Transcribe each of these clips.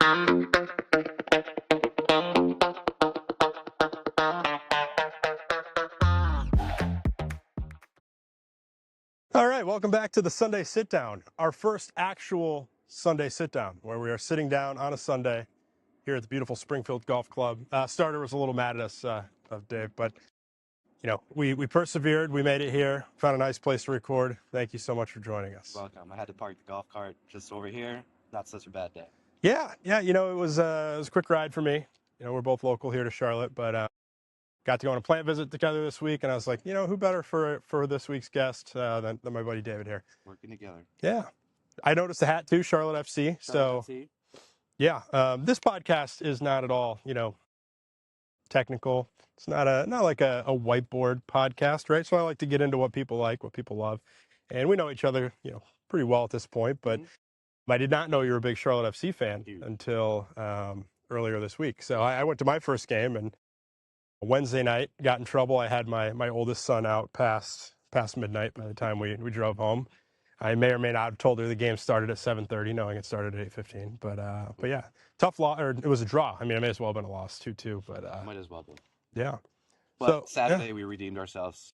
All right, welcome back to the Sunday Sit-Down, our first actual Sunday Sit-Down, where we are sitting down on a Sunday here at the beautiful Springfield Golf Club. Starter was a little mad at us, Dave, but we persevered. We made it here. Found a nice place to record. Thank you so much for joining us. Welcome. I had to park the golf cart just over here. Not such a bad day. Yeah. It was a quick ride for me. We're both local here to Charlotte, but got to go on a plant visit together this week, and I was like, who better for this week's guest than my buddy David here. Working together. Yeah. I noticed the hat too, Charlotte FC. Charlotte FC. Yeah, this podcast is not at all, technical. It's not like a whiteboard podcast, right? So I like to get into what people like, what people love, and we know each other, pretty well at this point. But I did not know you were a big Charlotte FC fan until earlier this week. So I went to my first game, and Wednesday night got in trouble. I had my oldest son out past midnight by the time we drove home. I may or may not have told her the game started at 7:30, knowing it started at 8:15. But yeah, tough loss, or it was a draw. I mean, it may as well have been a loss, 2-2. But might as well be. Yeah. But Saturday we redeemed ourselves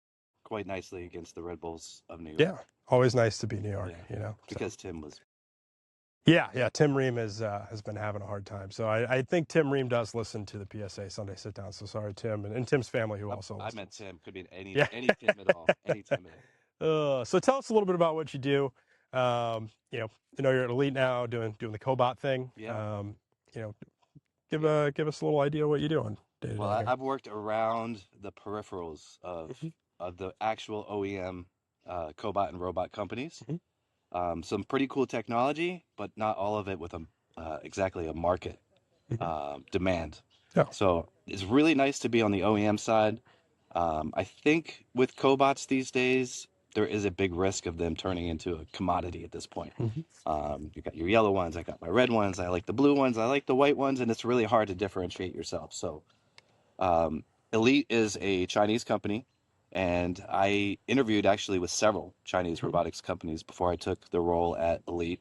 quite nicely against the Red Bulls of New York. Yeah, always nice to be New York. Because Tim was. Yeah. Tim Ream has been having a hard time. So I think Tim Ream does listen to the PSA Sunday Sit-Down. So sorry, Tim, and Tim's family who also. I meant Tim. Could be any Tim at all. Any Tim at all. So tell us a little bit about what you do. I know you're at Elite now, doing the cobot thing. Yeah. Give us a little idea what you do on day-to-day. Well, I've worked around the peripherals of the actual OEM cobot and robot companies. Some pretty cool technology, but not all of it with exactly a market demand. Yeah. So it's really nice to be on the OEM side. I think with cobots these days, there is a big risk of them turning into a commodity at this point. You got your yellow ones, I got my red ones, I like the blue ones, I like the white ones, and it's really hard to differentiate yourself. So Elite is a Chinese company, and I interviewed actually with several Chinese robotics companies before I took the role at Elite.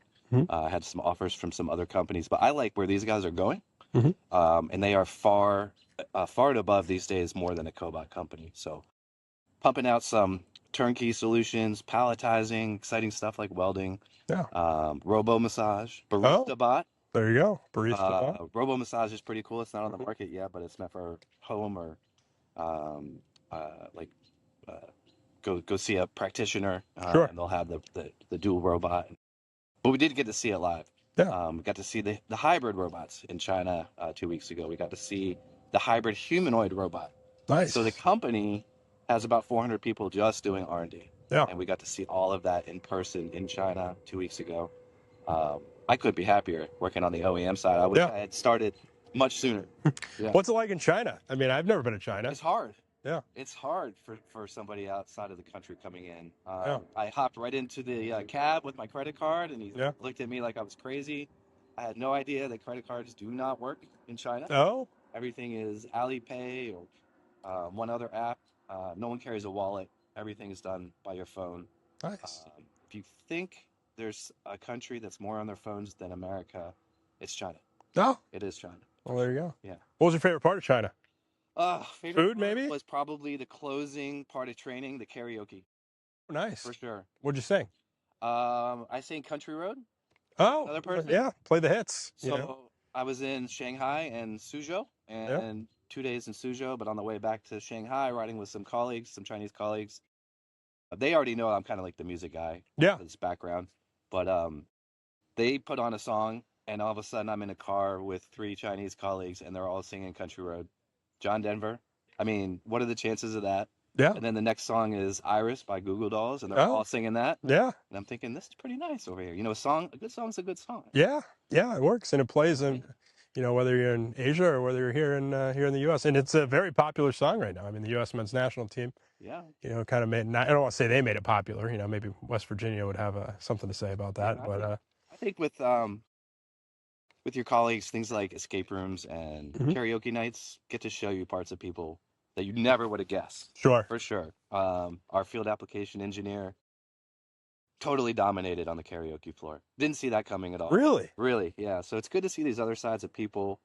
I had some offers from some other companies, but I like where these guys are going, and they are far and above these days more than a cobot company. So pumping out some turnkey solutions, palletizing, exciting stuff like welding, robo massage, barista bot. There you go, barista bot. Robo massage is pretty cool. It's not on the market yet, but it's meant for home or go see a practitioner, and they'll have the dual robot. But we did get to see it live. We got to see the hybrid robots in China 2 weeks ago. We got to see the hybrid humanoid robot. Nice. So the company has about 400 people just doing R&D. Yeah. And we got to see all of that in person in China 2 weeks ago. I couldn't be happier working on the OEM side. I wish I had started much sooner. What's it like in China? I mean, I've never been to China. It's hard. Yeah. It's hard for somebody outside of the country coming in. I hopped right into the cab with my credit card, and he looked at me like I was crazy. I had no idea that credit cards do not work in China. Oh. Everything is Alipay or one other app. No one carries a wallet. Everything is done by your phone. Nice. If you think there's a country that's more on their phones than America, it's China. Oh. It is China. Well, there you go. Yeah. What was your favorite part of China? Favorite Food, maybe? was probably the closing part of training, the karaoke. Nice. For sure. What'd you sing? I sang Country Road. Oh. Another person. Yeah, play the hits. So I was in Shanghai and Suzhou, and 2 days in Suzhou, but on the way back to Shanghai, riding with some colleagues, some Chinese colleagues. They already know I'm kind of like the music guy. Yeah. This background. But they put on a song, and all of a sudden I'm in a car with 3 Chinese colleagues, and they're all singing Country Road. John Denver. I mean, what are the chances of that? Yeah. And then the next song is Iris by Goo Goo Dolls, and they're all singing that. Yeah. And I'm thinking, this is pretty nice over here. A good song's a good song. Yeah. Yeah, it works, and it plays in, whether you're in Asia or whether you're here in the U.S. And it's a very popular song right now. I mean, the U.S. men's national team. Yeah. Kind of made. I don't want to say they made it popular. Maybe West Virginia would have something to say about that. I think with your colleagues, things like escape rooms and karaoke nights get to show you parts of people that you never would have guessed. Sure. For sure. Our field application engineer, totally dominated on the karaoke floor. Didn't see that coming at all. Really? Really, yeah. So it's good to see these other sides of people.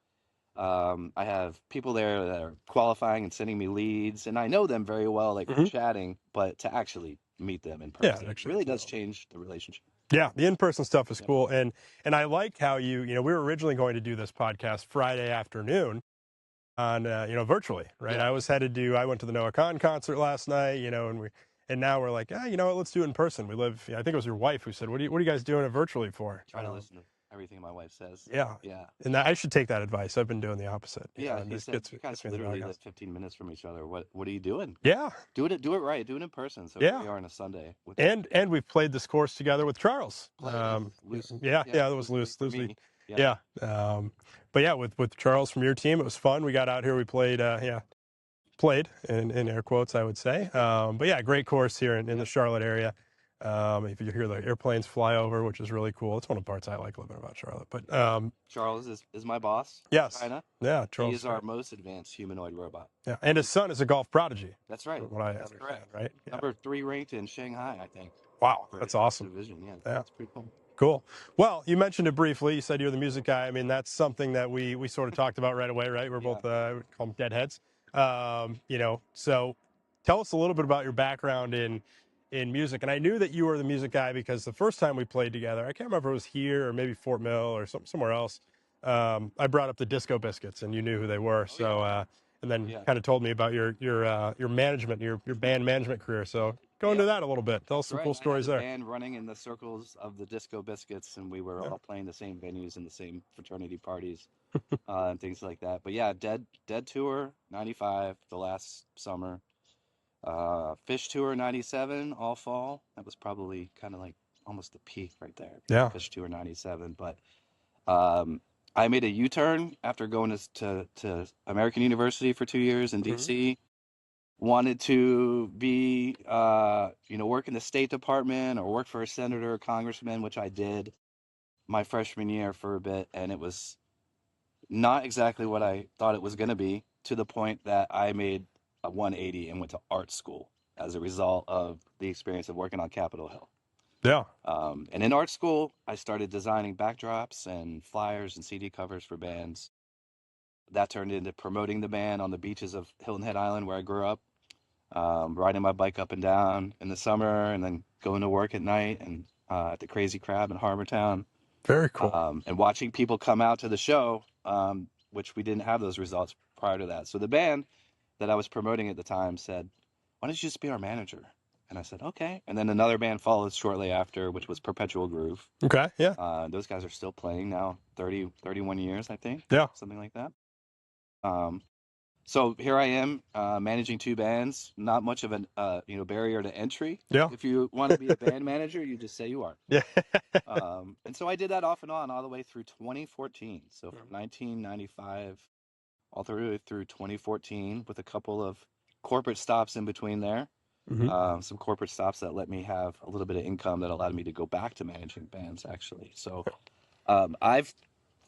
I have people there that are qualifying and sending me leads, and I know them very well, like from Hmm. chatting, but to actually meet them in Yeah, person actually, really does change the relationship. yeah, the in-person stuff is Yeah. cool, and I like how you know we were originally going to do this podcast Friday afternoon on virtually, right? Yeah. I went to the Noah Khan concert last night, and now we're like, you know what, let's do it in person. I think it was your wife who said, what are you guys doing it virtually for? Try to listen to everything my wife says. Yeah, Yeah. and I should take that advice. I've been doing the opposite, Yeah. and She this said, gets you gets guys me in the literally live doghouse. 15 minutes from each other. What are you doing? Yeah, Do it right. Do it in person. So here yeah. we are on a Sunday with And we've played this course together with Charles. loose. Yeah, that was Loosely for loosely. me. Yeah. Yeah, but yeah, with Charles from your team, it was fun. We got out here, we played. Played in air quotes, I would say. But yeah, great course here in the Yep. Charlotte area. If you hear the airplanes fly over, which is really cool. It's one of the parts I like living about Charlotte. But Charles is my boss in yes, China. yeah, He Charles is is our great. most advanced humanoid robot. Yeah, and his He's, son is a golf prodigy, that's right. from what I That's understand. correct. Right? Yeah. Number 3 ranked in Shanghai, I think, Wow, for that's his awesome. division. Yeah, Yeah. that's pretty cool. Cool. Well, you mentioned it briefly. You said you're the music guy. I mean, that's something that we sort of talked about right away, right? We're Yeah. both we call them deadheads. So tell us a little bit about your background in music. And I knew that you were the music guy because the first time we played together, I can't remember if it was here or maybe Fort Mill or somewhere else. I brought up the Disco Biscuits, and you knew who they were. Oh, So yeah. and then Yeah. kind of told me about your management, your band management career. So go into Yep. that a little bit. Tell us That's some right. cool I had stories a there. band running in the circles of the Disco Biscuits, and we were Yeah. all playing the same venues and the same fraternity parties and things like that. But yeah, Dead Tour 95, the last summer. Fish Tour 97, all fall. That was probably kind of like almost the peak right there. Yeah. Fish Tour 97. But um, I made a U-turn after going to American University for 2 years in Mhm. DC. Wanted to be, work in the State Department or work for a senator or congressman, which I did my freshman year for a bit. And it was not exactly what I thought it was going to be, to the point that I made a 180 and went to art school as a result of the experience of working on Capitol Hill. Yeah. And in art school, I started designing backdrops and flyers and CD covers for bands. That turned into promoting the band on the beaches of Hilton Head Island, where I grew up, riding my bike up and down in the summer, and then going to work at night and at the Crazy Crab in Harbortown, Very cool. and watching people come out to the show, which we didn't have those results prior to that. So the band that I was promoting at the time said, "Why don't you just be our manager?" And I said, "Okay." And then another band followed shortly after, which was Perpetual Groove. Okay. Yeah. Those guys are still playing now, 30, 31 years, I think, Yeah. something like that. Um, so here I am, managing 2 bands. Not much of a barrier to entry. Yeah. If you want to be a band manager, you just say you are. Yeah. And so I did that off and on all the way through 2014. So from 1995 all through 2014, with a couple of corporate stops in between there. Hmm. Some corporate stops that let me have a little bit of income that allowed me to go back to managing bands, actually. So I've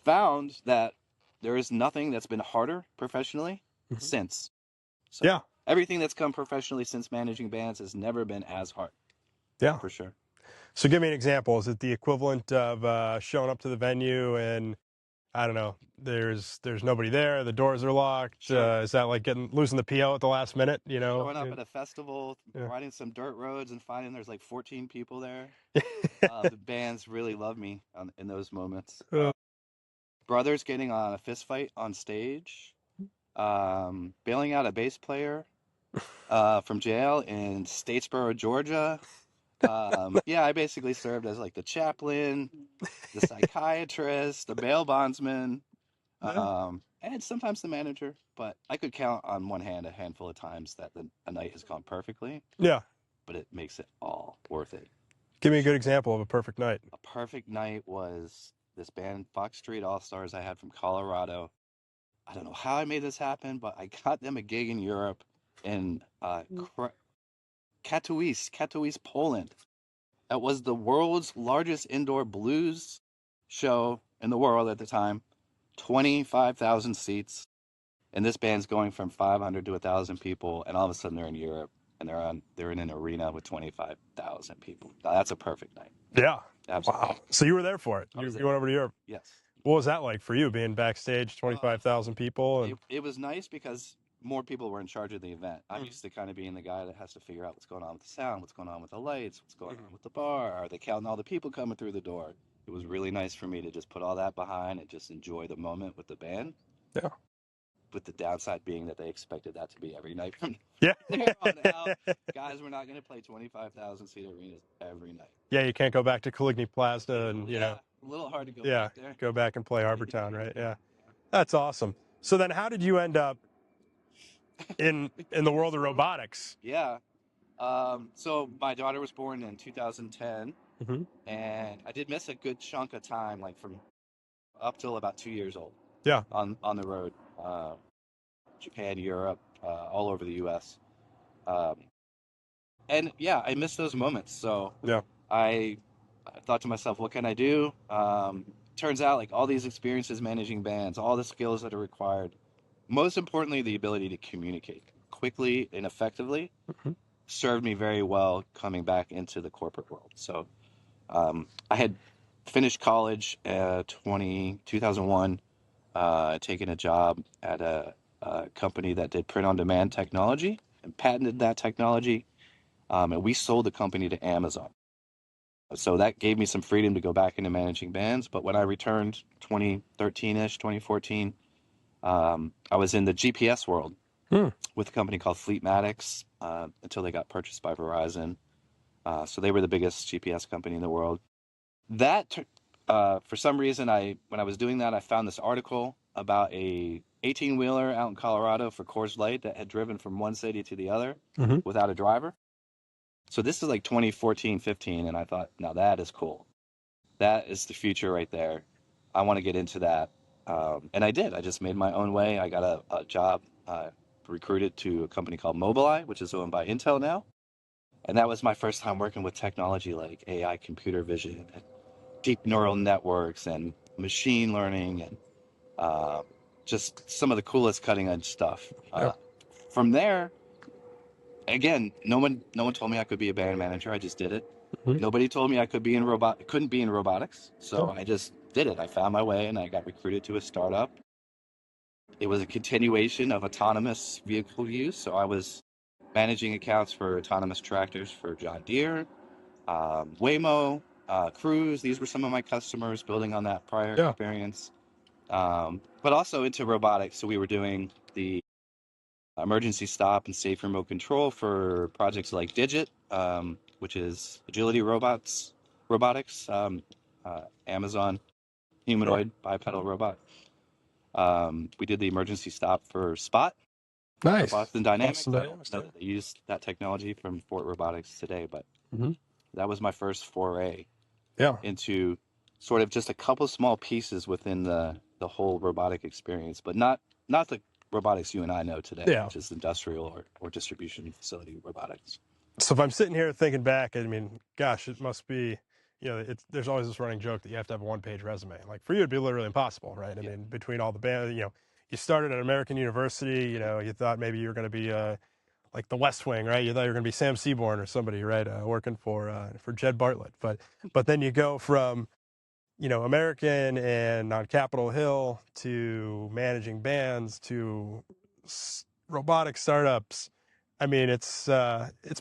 found that there is nothing that's been harder professionally Hmm. since. So Yeah. everything that's come professionally since managing bands has never been as hard, Yeah. for sure. So give me an example. Is it the equivalent of showing up to the venue and I don't know, there's nobody there, the doors are locked. Sure. Is that like losing the PO at the last minute? Showing up at a festival, Yeah. riding some dirt roads, and finding there's like 14 people there. Yeah. The bands really love me in those moments. Uh, Brothers getting on a fist fight on stage, bailing out a bass player from jail in Statesboro, Georgia. Yeah, I basically served as like the chaplain, the psychiatrist, the bail bondsman, yeah. and sometimes the manager. But I could count on one hand a handful of times that a night has gone perfectly, Yeah. but it makes it all worth it. Give me a good example of a perfect night. A perfect night was this band, Fox Street All Stars, I had from Colorado. I don't know how I made this happen, but I got them a gig in Europe in Katowice, Poland. That was the world's largest indoor blues show in the world at the time. 25,000 seats. And this band's going from 500 to 1,000 people, and all of a sudden they're in Europe. and they're in an arena with 25,000 people. Now, that's a perfect night. Yeah. Absolutely. Wow. So you were there for it. You went over to Europe. Yes. What was that like for you, being backstage, 25,000 people? And it was nice because more people were in charge of the event. I'm used to kind of being the guy that has to figure out what's going on with the sound, what's going on with the lights, what's going on with the bar. Are they counting all the people coming through the door? It was really nice for me to just put all that behind and just enjoy the moment with the band. Yeah. With the downside being that they expected that to be every night from Yeah. there on out. Guys, we're not going to play 25,000 seat arenas every night. Yeah, you can't go back to Coligny Plaza and, you know. A little hard to go back there. Go back and play Harbor Town, right? Yeah. That's awesome. So then how did you end up in the world of robotics? Yeah. So my daughter was born in 2010, and I did miss a good chunk of time, like from up till about 2 years old. Yeah. On the road, Japan, Europe, all over the U.S. And yeah, I missed those moments. So Yeah. I thought to myself, what can I do? Turns out, like all these experiences managing bands, all the skills that are required, most importantly, the ability to communicate quickly and effectively, served me very well coming back into the corporate world. So I had finished college 2001, taken a job at a company that did print-on-demand technology and patented that technology, and we sold the company to Amazon. So that gave me some freedom to go back into managing bands. But when I returned 2013-ish, 2014, I was in the GPS world with a company called Fleetmatics until they got purchased by Verizon. So they were the biggest GPS company in the world. That, for some reason, when I was doing that, I found this article about a 18-wheeler out in Colorado for Coors Light that had driven from one city to the other without a driver. So this is like 2014, 15, and I thought, now that is cool. That is the future right there. I want to get into that. And I did. I just made my own way. I got a job recruited to a company called Mobileye, which is owned by Intel now. And that was my first time working with technology like AI, computer vision, and deep neural networks, and machine learning, and just some of the coolest cutting edge stuff. From there, again, no one told me I could be a band manager. I just did it. Nobody told me I couldn't be in robotics. So I just did it. I found my way and I got recruited to a startup. It was a continuation of autonomous vehicle use. So I was managing accounts for autonomous tractors for John Deere, Waymo, Cruise. These were some of my customers, building on that prior experience. But also into robotics. So we were doing the emergency stop and safe remote control for projects like Digit, which is agility robotics, Amazon humanoid bipedal robot. We did the emergency stop for Spot. Nice. Boston Dynamics. I don't know that they use that technology from Fort Robotics today, but that was my first foray into sort of just a couple small pieces within the whole robotic experience, but not the robotics you and I know today, which is industrial or distribution facility robotics. So if I'm sitting here thinking back, I mean, gosh, it must be, you know, there's always this running joke that you have to have a one-page resume. Like for you, it'd be literally impossible, right? I mean, between all the band, you know, you started at American University, you know, you thought maybe you were going to be like the West Wing, right? You thought you were going to be Sam Seaborn or somebody, right? Working for Jed Bartlett, but then you go from, you know, American and on Capitol Hill to managing bands to robotic startups. I mean, it's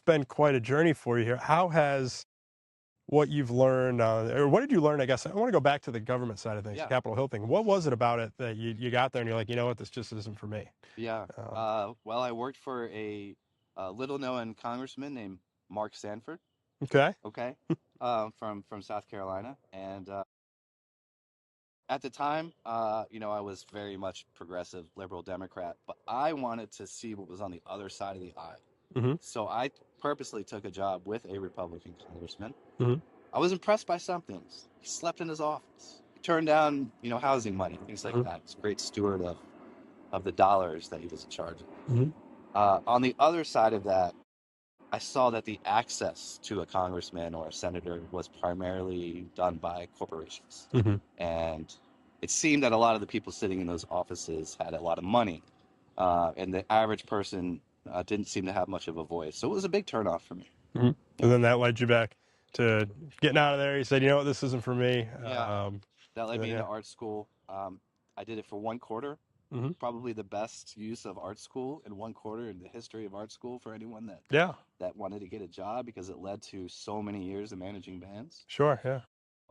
been quite a journey for you here. How has what you've learned, or what did you learn? I guess I want to go back to the government side of things, the Capitol Hill thing. What was it about it that you got there and you're like, you know what, this just isn't for me? Yeah. Well, I worked for a little-known congressman named Mark Sanford. Okay. From South Carolina, and at the time, you know, I was very much progressive, liberal Democrat, but I wanted to see what was on the other side of the aisle. So I purposely took a job with a Republican congressman. I was impressed by some things. He slept in his office. He turned down, you know, housing money, things like that. He's a great steward of the dollars that he was in charge of. On the other side of that, I saw that the access to a congressman or a senator was primarily done by corporations. And it seemed that a lot of the people sitting in those offices had a lot of money. And the average person didn't seem to have much of a voice. So it was a big turnoff for me. Mm-hmm. And then that led you back to getting out of there. You said, you know what, this isn't for me. Yeah, that led And then, me into yeah. art school. I did it for 1 quarter. Mm-hmm. Probably the best use of art school in 1 quarter in the history of art school for anyone Yeah, that wanted to get a job, because it led to so many years of managing bands. sure. Yeah.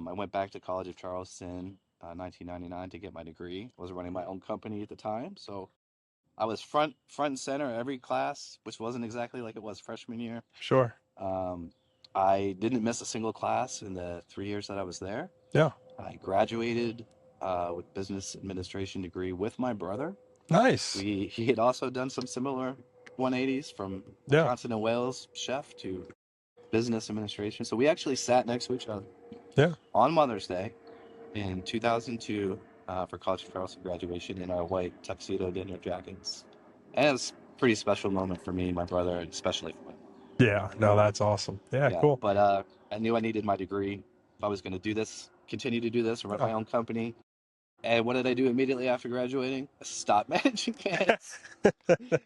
I went back to College of Charleston, 1999, to get my degree. I was running my own company at the time, so I was front and center every class, which wasn't exactly like it was freshman year. Sure. Um, I didn't miss a single class in the 3 years that I was there. Yeah. I graduated with business administration degree with my brother. Nice. He had also done some similar 180s from Yeah. Johnson and Wales chef to business administration. So we actually sat next to each other Yeah. on Mother's Day in 2002 for College of Charleston graduation in our white tuxedo dinner jackets. And it was a pretty special moment for me and my brother, and especially for my mom. Yeah. No, that's awesome. Yeah. Yeah, Cool. but I knew I needed my degree if I was going to do this, continue to do this, run Yeah. my own company. And what did I do immediately after graduating? I stopped managing bands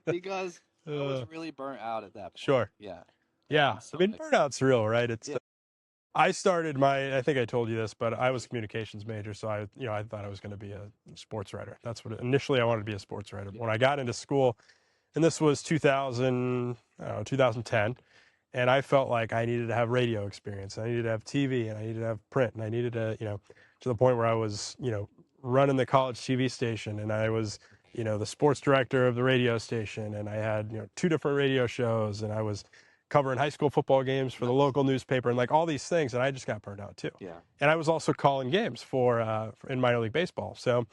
because I was really burnt out at that point. Sure. Yeah. Yeah. And I so mean, burnout's real, right? It's yeah, I started I think I told you this, but I was a communications major. So I thought I was going to be a sports writer. That's what initially I wanted to be, a sports writer. But when I got into school, and this was 2000, I don't know, 2010, and I felt like I needed to have radio experience. I needed to have TV, and I needed to have print, and I needed to, to the point where I was, running the college TV station, and I was, the sports director of the radio station, and I had, 2 different radio shows, and I was covering high school football games for the nice. local newspaper, and like all these things, and I just got burned out too. Yeah. And I was also calling games in minor league baseball. So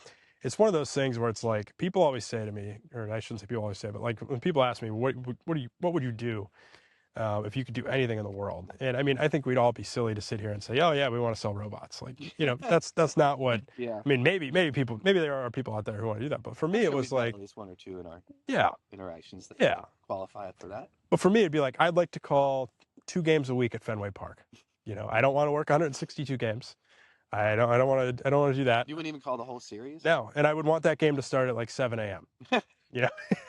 it's one of those things where it's like people always say to me, or I shouldn't say people always say, but like when people ask me, what would you do if you could do anything in the world? And I mean, I think we'd all be silly to sit here and say, oh yeah, we want to sell robots. Like, that's not what. Yeah. I mean, maybe there are people out there who want to do that, but for me, I'm it sure was we've met like, at least one or two in our yeah, interactions that yeah. qualify for that. But for me, it'd be like I'd like to call 2 games a week at Fenway Park. I don't want to work 162 games. I don't want to do that. You wouldn't even call the whole series? No, and I would want that game to start at like 7 a.m.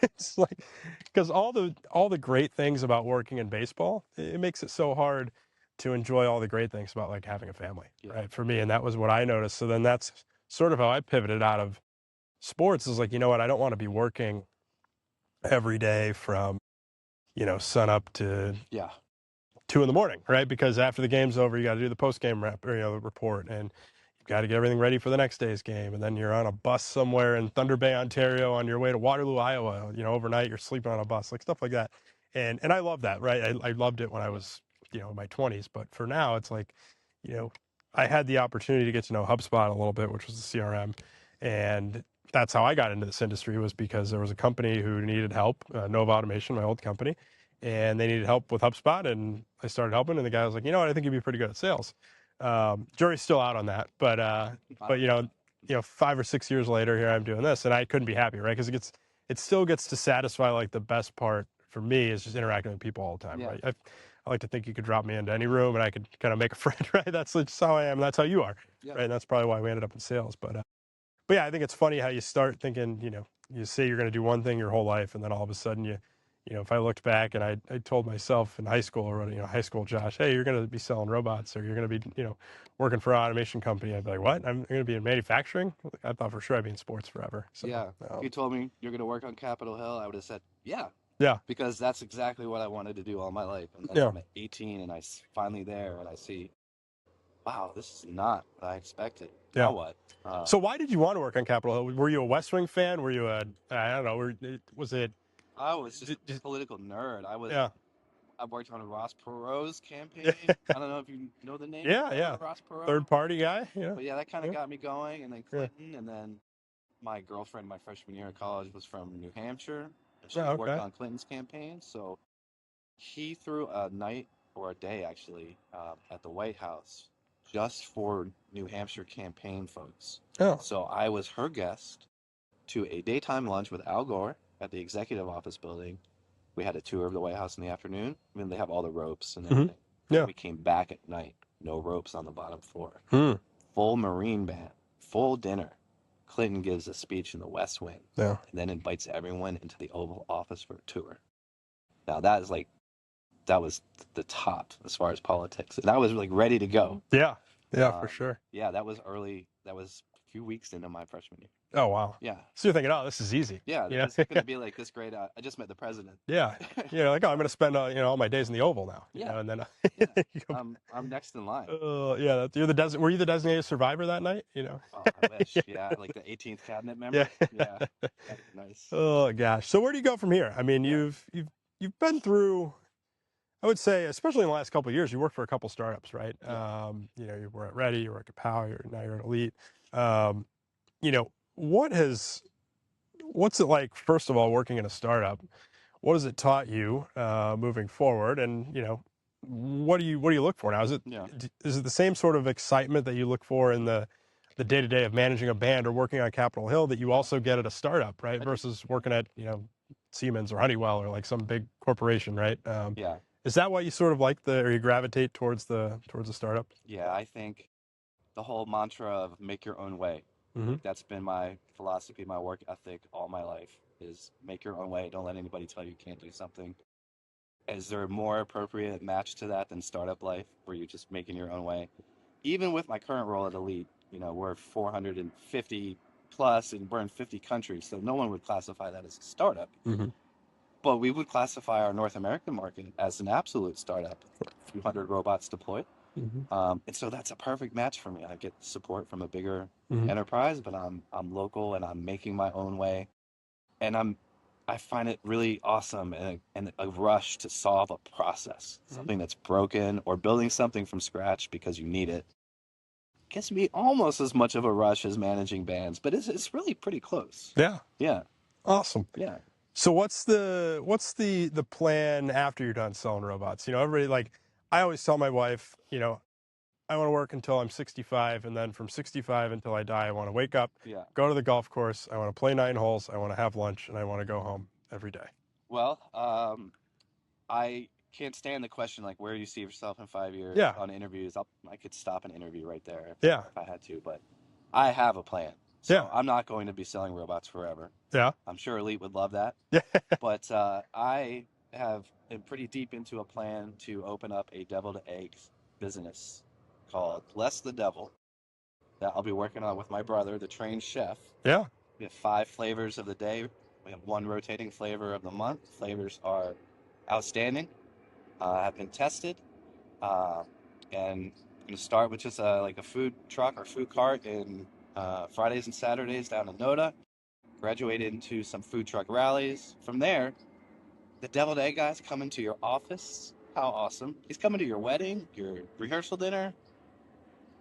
It's like, because all the great things about working in baseball, it makes it so hard to enjoy all the great things about like having a family, Yeah. right? For me, and that was what I noticed. So then that's sort of how I pivoted out of sports. Is like, you know what? I don't want to be working every day from sun up to Yeah. 2 a.m, right? Because after the game's over, you got to do the post game rep or the report, and you've got to get everything ready for the next day's game. And then you're on a bus somewhere in Thunder Bay, Ontario, on your way to Waterloo, Iowa. Overnight you're sleeping on a bus, like stuff like that. And I love that, right? I loved it when I was in my 20s, but for now it's like, I had the opportunity to get to know HubSpot a little bit, which was the CRM, and that's how I got into this industry, was because there was a company who needed help, Nova Automation, my old company, and they needed help with HubSpot, and I started helping. And the guy was like, you know what, I think you'd be pretty good at sales. Jury's still out on that, but 5 or 6 years later, here I'm doing this, and I couldn't be happier, right? Because it still gets to satisfy. Like the best part for me is just interacting with people all the time, Yeah. right? I like to think you could drop me into any room and I could kind of make a friend, right? That's just how I am. And that's how you are, Yeah. right? And that's probably why we ended up in sales. But yeah, I think it's funny how you start thinking, you say you're going to do one thing your whole life, and then all of a sudden if I looked back and I told myself in high school, or high school Josh, hey, you're going to be selling robots, or you're going to be, working for an automation company, I'd be like, what? I'm going to be in manufacturing? I thought for sure I'd be in sports forever. So, yeah. If you told me you're going to work on Capitol Hill, I would have said, yeah. Yeah. Because that's exactly what I wanted to do all my life. And then I'm at 18 and I'm finally there, and I see, wow, this is not what I expected. Yeah. Now what? So why did you want to work on Capitol Hill? Were you a West Wing fan? Were you I don't know, was it? I was just a political nerd. Yeah. I worked on Ross Perot's campaign. I don't know if you know the name. Yeah. Ross Perot. Third party guy. Yeah. But yeah, that kind of got me going. And then Clinton, and then my girlfriend, my freshman year of college, was from New Hampshire. And she worked on Clinton's campaign. So he threw a night, or a day actually, at the White House just for New Hampshire campaign folks. Oh. So I was her guest to a daytime lunch with Al Gore at the executive office building. We had a tour of the White House in the afternoon. I mean, they have all the ropes and everything. Yeah. We came back at night. No ropes on the bottom floor. Full Marine band. Full dinner. Clinton gives a speech in the West Wing. Yeah. And then invites everyone into the Oval Office for a tour. Now that was the top as far as politics, and I was like ready to go. Yeah. Yeah, for sure. Yeah, that was early. That was a few weeks into my freshman year. Oh, wow. Yeah. So you're thinking, oh, this is easy. Yeah, Yeah. it's going to be like this great. I just met the president. Yeah. You're like, oh, I'm going to spend, all my days in the Oval now. Yeah. And then Yeah. you go, I'm next in line. yeah, were you the designated survivor that night? Oh, I wish. Yeah, like the 18th cabinet member. Yeah. Yeah. Nice. Oh gosh. So where do you go from here? I mean, Yeah. you've been through, I would say, especially in the last couple of years, you worked for a couple startups, right? Yeah. You were at Ready, you were at Kapow, now you're at Elite. Um, you know, what's it like, first of all, working in a startup? What has it taught you moving forward? And what do you look for now? Yeah. Is it the same sort of excitement that you look for in the day-to-day of managing a band or working on Capitol Hill that you also get at a startup, right? I do. Versus working at Siemens or Honeywell or like some big corporation, right? Yeah. Is that why you sort of or you gravitate towards the startup? Yeah. I think the whole mantra of make your own way. Mm-hmm. Like that's been my philosophy, my work ethic all my life is make your own way. Don't let anybody tell you can't do something. Is there a more appropriate match to that than startup life where you're just making your own way? Even with my current role at Elite, we're 450 plus and we're in 50 countries, so no one would classify that as a startup. Mm-hmm. But we would classify our North American market as an absolute startup. 200 robots deployed. Mm-hmm. And so that's a perfect match for me. I get support from a bigger Mm-hmm. enterprise, but I'm local and I'm making my own way. And I find it really awesome and a rush to solve a process, something that's broken or building something from scratch because you need it. Gives me almost as much of a rush as managing bands, but it's really pretty close. Yeah. Yeah. Awesome. Yeah. So what's the plan after you're done selling robots? Everybody, I always tell my wife, I want to work until I'm 65, and then from 65 until I die, I want to wake up, Yeah. go to the golf course, I want to play 9 holes, I want to have lunch, and I want to go home every day. Well, I can't stand the question like where do you see yourself in 5 years Yeah. on interviews. I could stop an interview right there Yeah. if I had to, but I have a plan. So Yeah. I'm not going to be selling robots forever. Yeah. I'm sure Elite would love that. Yeah. But I am pretty deep into a plan to open up a deviled eggs business called Bless the Devil that I'll be working on with my brother, the trained chef. Yeah. We have 5 flavors of the day. We have 1 rotating flavor of the month. Flavors are outstanding, have been tested, and I'm going to start with just like a food truck or food cart in Fridays and Saturdays down in Noda. Graduated into some food truck rallies. From there, the deviled egg guy's coming to your office. How awesome. He's coming to your wedding, your rehearsal dinner.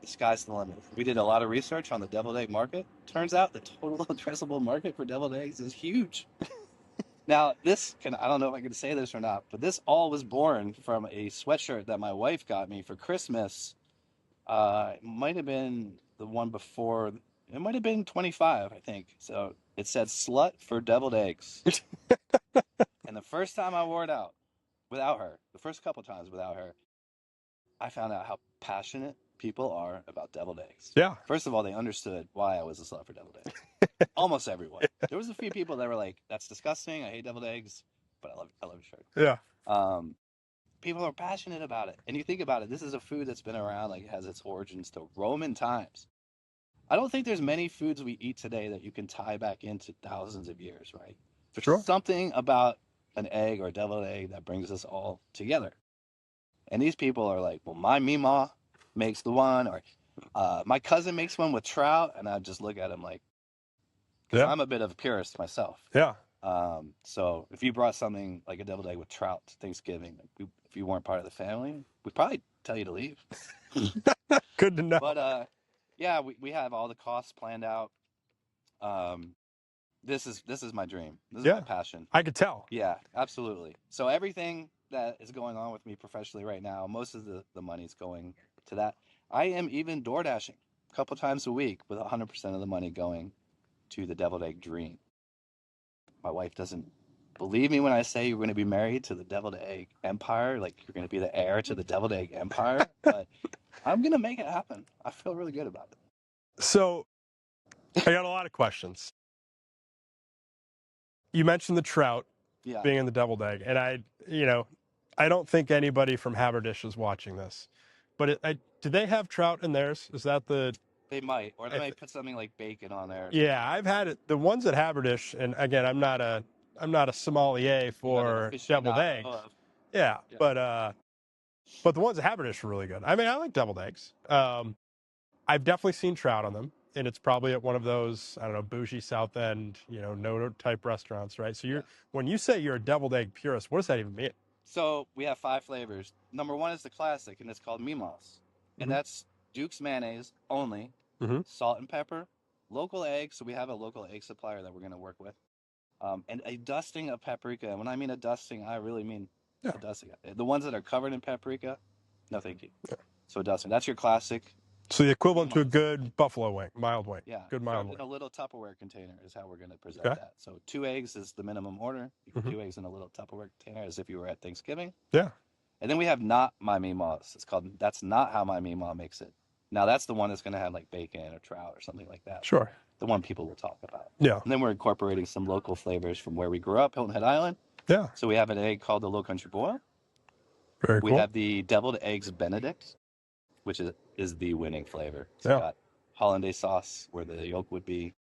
The sky's the limit. We did a lot of research on the deviled egg market. Turns out the total addressable market for deviled eggs is huge. Now, I don't know if I can say this or not, but this all was born from a sweatshirt that my wife got me for Christmas. It might have been the one before. It might have been 25, I think. So it said slut for deviled eggs. And the first time I wore it out without her, the first couple times without her, I found out how passionate people are about deviled eggs. Yeah. First of all, they understood why I was a slut for deviled eggs. Almost everyone. There was a few people that were like, "That's disgusting. I hate deviled eggs," but I love your shirt. Yeah. People are passionate about it, and you think about it. This is a food that's been around, like it has its origins to Roman times. I don't think there's many foods we eat today that you can tie back into thousands of years, right? There's Sure. something about an egg or a deviled egg that brings us all together. And these people are like, well, my Mima makes the one, or my cousin makes one with trout. And I just look at him like, because I'm a bit of a purist myself. Yeah. So if you brought something like a deviled egg with trout to Thanksgiving, if you weren't part of the family, we'd probably tell you to leave. Good to know. But yeah, we have all the costs planned out. This is my dream. This is my passion. I could tell. Yeah, absolutely. So everything that is going on with me professionally right now, most of the money's going to that. I am even door dashing a couple times a week with 100% of the money going to the deviled egg dream. My wife doesn't believe me when I say you're going to be married to the deviled egg empire, like you're going to be the heir to the deviled egg empire, but I'm going to make it happen. I feel really good about it. So I got a lot of questions. You mentioned the trout. Yeah. being in the deviled egg. And I don't think anybody from Haberdish is watching this, but do they have trout in theirs? Is that They might, or they might put something like bacon on there. Yeah, I've had it. The ones at Haberdish, and again, I'm not a sommelier for deviled eggs. Yeah, but the ones at Haberdish are really good. I mean, I like deviled eggs. I've definitely seen trout on them, and it's probably at one of those, I don't know, bougie South End, no type restaurants, right? So when you say you're a deviled egg purist, what does that even mean? So we have 5 flavors. Number 1 is the classic, and it's called Mimos, and that's Duke's mayonnaise only, salt and pepper, local egg. So we have a local egg supplier that we're going to work with, and a dusting of paprika. And when I mean a dusting, I really mean a dusting. The ones that are covered in paprika, no thank you. So a dusting. That's your classic. So the equivalent to a good buffalo wing, mild wing. Yeah, good mild wing. In a little Tupperware container is how we're going to present that. So 2 eggs is the minimum order. You can 2 eggs in a little Tupperware container as if you were at Thanksgiving. Yeah. And then we have not my Meemaws. It's called That's Not How My Meemaw Makes It. Now that's the one that's going to have like bacon or trout or something like that. Sure. The one people will talk about. Yeah. And then we're incorporating some local flavors from where we grew up, Hilton Head Island. Yeah. So we have an egg called the Low Country Boil. Very cool. We have the deviled eggs Benedict, which is the winning flavor. So Yeah. you got hollandaise sauce where the yolk would be,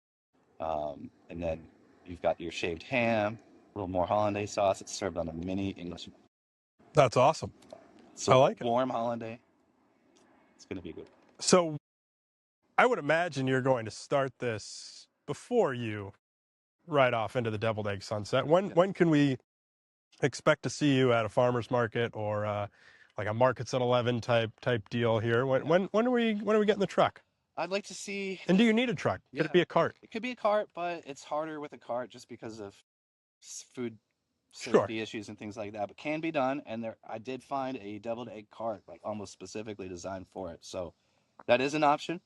and then you've got your shaved ham, a little more hollandaise sauce. It's served on a mini English. That's awesome. So I like it. Warm hollandaise. It's going to be good. So I would imagine you're going to start this before you ride off into the deviled egg sunset. When can we expect to see you at a farmer's market or like a Markets at 11 type deal here? When are we getting the truck? I'd like to see. And do you need a truck? Could it be a cart? It could be a cart, but it's harder with a cart just because of food safety issues and things like that. But can be done, and I did find a deviled egg cart, like almost specifically designed for it. So that is an option.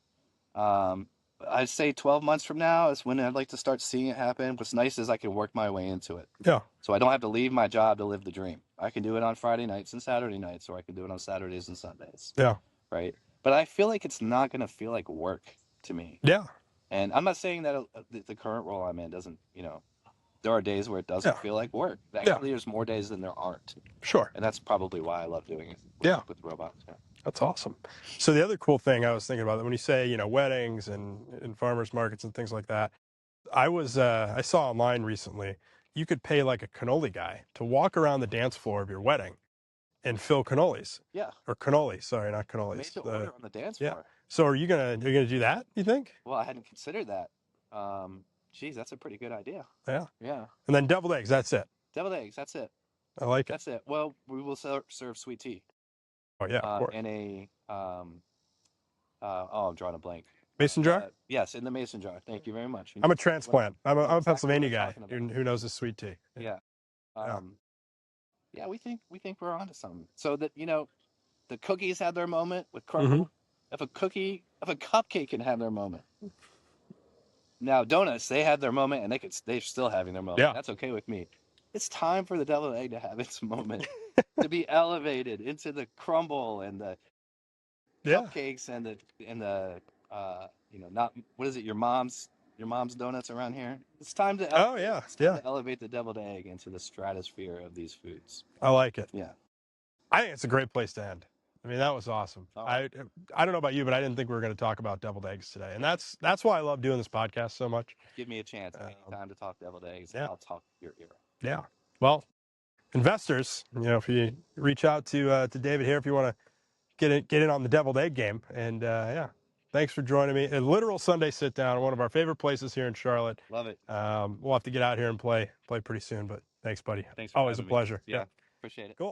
I'd say 12 months from now is when I'd like to start seeing it happen. What's nice is I can work my way into it. Yeah. So I don't have to leave my job to live the dream. I can do it on Friday nights and Saturday nights, or I can do it on Saturdays and Sundays. Yeah. Right. But I feel like it's not going to feel like work to me. Yeah. And I'm not saying that the current role I'm in doesn't, there are days where it doesn't feel like work. Actually, there's more days than there aren't. Sure. And that's probably why I love doing it with robots. Yeah. That's awesome. So the other cool thing I was thinking about, when you say, weddings and farmers markets and things like that, I saw online recently, you could pay like a cannoli guy to walk around the dance floor of your wedding and fill cannolis. Yeah. Or cannoli, sorry, not cannolis. Made to order on the dance floor. So are you gonna do that, you think? Well, I hadn't considered that. Geez, that's a pretty good idea. Yeah. Yeah. And then deviled eggs, that's it. Deviled eggs, that's it. I like it. That's it. Well, we will serve sweet tea. Oh yeah, of course. In a I'm drawing a blank. Mason jar? Yes, in the mason jar. Thank you very much. I'm a transplant. I'm a Pennsylvania guy who knows his sweet tea. Yeah. Yeah, we think we're onto something. So that the cookies had their moment with crumble. If a cupcake can have their moment. Now donuts, they had their moment, and they're still having their moment. Yeah. That's okay with me. It's time for the deviled egg to have its moment, to be elevated into the crumble and the cupcakes and the not what is it, your mom's donuts around here. It's time to elevate the deviled egg into the stratosphere of these foods. I like it. Yeah. I think it's a great place to end. I mean, that was awesome. I don't know about you, but I didn't think we were going to talk about deviled eggs today. And that's why I love doing this podcast so much. Give me a chance anytime to talk deviled eggs. Yeah. I'll talk your ear. Yeah. Well, investors, if you reach out to David here, if you want to get in on the deviled egg game. And thanks for joining me. A literal Sunday sit down, one of our favorite places here in Charlotte. Love it. We'll have to get out here and play pretty soon, but thanks, buddy. Thanks for always a pleasure. Yeah. Appreciate it. Cool.